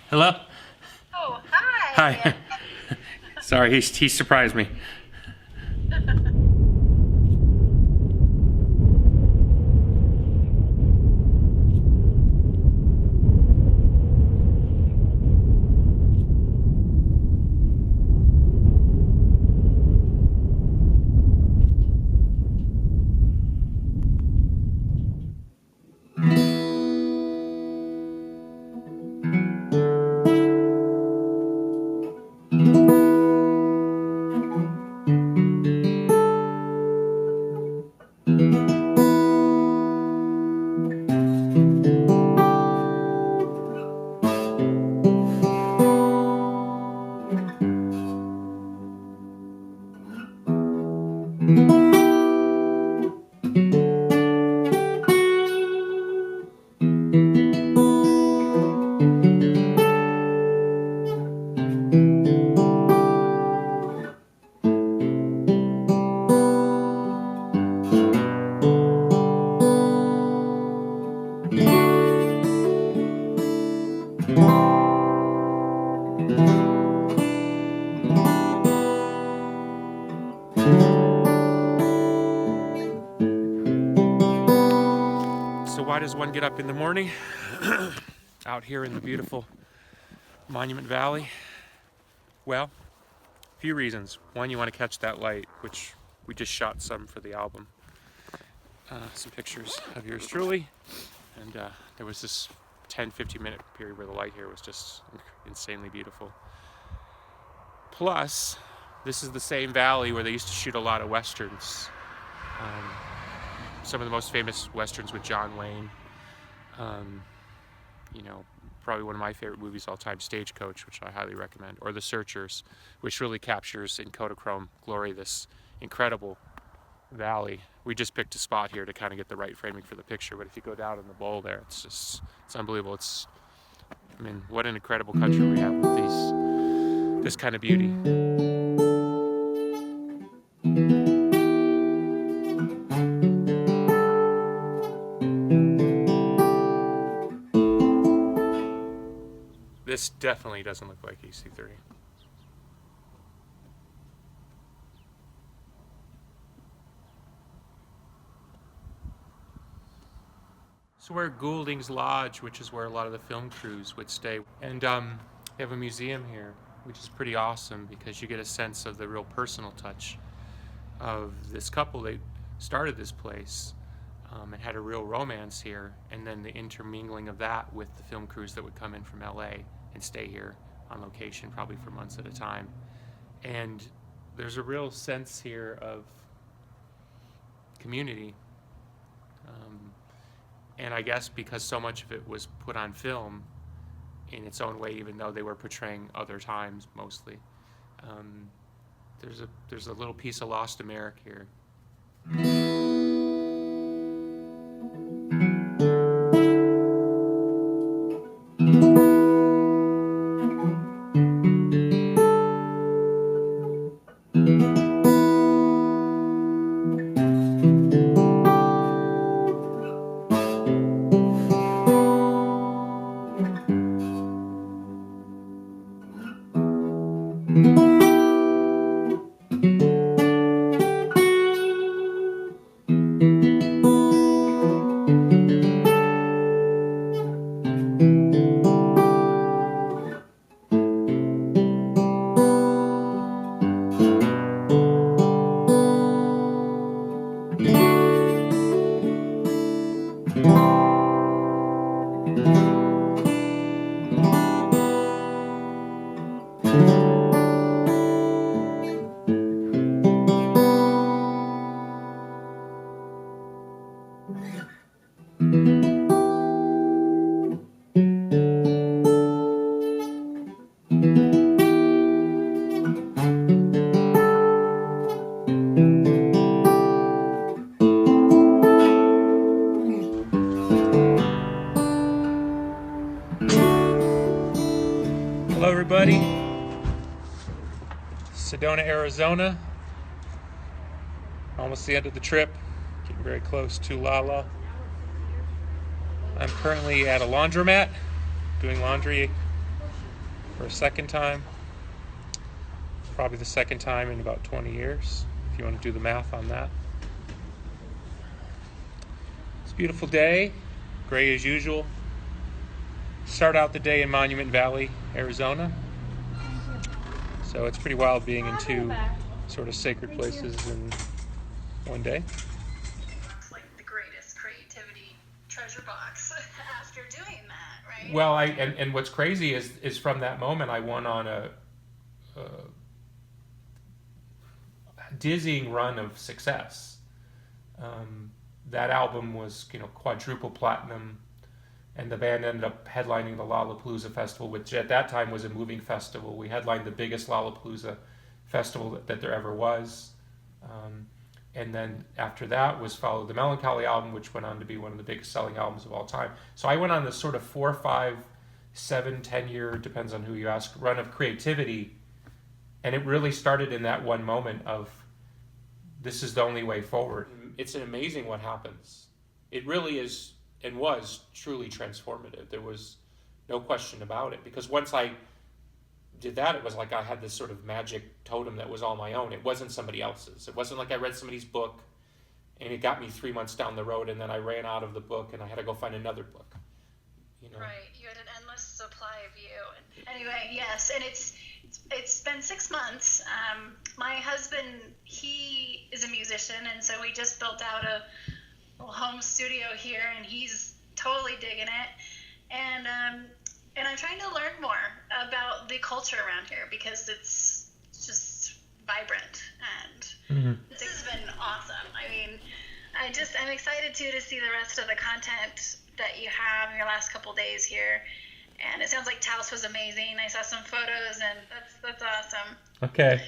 Hello? Oh, hi. Hi. Sorry, he surprised me. So why does one get up in the morning out here in the beautiful Monument Valley? Well, a few reasons. One, you want to catch that light, which we just shot some for the album. Some pictures of yours truly. And there was this 10-15 minute period where the light here was just insanely beautiful. Plus, this is the same valley where they used to shoot a lot of westerns. Some of the most famous westerns with John Wayne. You know, probably one of my favorite movies of all time, Stagecoach, which I highly recommend, or The Searchers, which really captures in Kodachrome glory this incredible valley. We just picked a spot here to kind of get the right framing for the picture, but if you go down in the bowl there, it's unbelievable. I mean, what an incredible country we have with this kind of beauty. This definitely doesn't look like EC30. So we're at Goulding's Lodge, which is where a lot of the film crews would stay. And they have a museum here, which is pretty awesome because you get a sense of the real personal touch of this couple. They started this place and had a real romance here, and then the intermingling of that with the film crews that would come in from LA and stay here on location, probably for months at a time. And there's a real sense here of community. And I guess because so much of it was put on film in its own way, even though they were portraying other times mostly, there's a little piece of lost America here. Hello everybody, Sedona, Arizona, almost the end of the trip, getting very close to Lala. I'm currently at a laundromat doing laundry for a second time. Probably the second time in about 20 years, if you want to do the math on that. It's a beautiful day, gray as usual. Start out the day in Monument Valley, Arizona. So it's pretty wild being in two sort of sacred places in one day. It's like the greatest creativity treasure box after doing that, right? Well, and what's crazy is from that moment I went on a dizzying run of success. That album was, quadruple platinum, and the band ended up headlining the Lollapalooza Festival, which at that time was a moving festival. We headlined the biggest Lollapalooza festival that there ever was. And then after that was followed the Melancholy album, which went on to be one of the biggest selling albums of all time. So I went on this sort of 4, 5, 7, 10-year, depends on who you ask, run of creativity. And it really started in that one moment of, this is the only way forward. It's amazing what happens. It really is and was truly transformative. There was no question about it. Because once I did that, it was like I had this sort of magic totem that was all my own. It wasn't somebody else's. It wasn't like I read somebody's book and it got me 3 months down the road and then I ran out of the book and I had to go find another book. Right. You had an endless supply of you. And anyway, yes, and it's been 6 months. My husband, he is a musician, and so we just built out a little home studio here, and he's totally digging it. And I'm trying to learn more about the culture around here because it's just vibrant, and it's been awesome. I mean, I'm excited to see the rest of the content that you have in your last couple days here. And it sounds like Taos was amazing. I saw some photos, and that's awesome. Okay.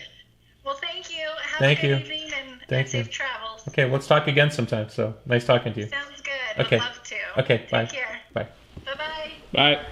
Well, thank you. Have a good evening and safe travels. Okay, let's talk again sometime. So nice talking to you. Sounds good. Okay. Would love to. Okay, bye. Take care. Bye. Bye-bye. Bye.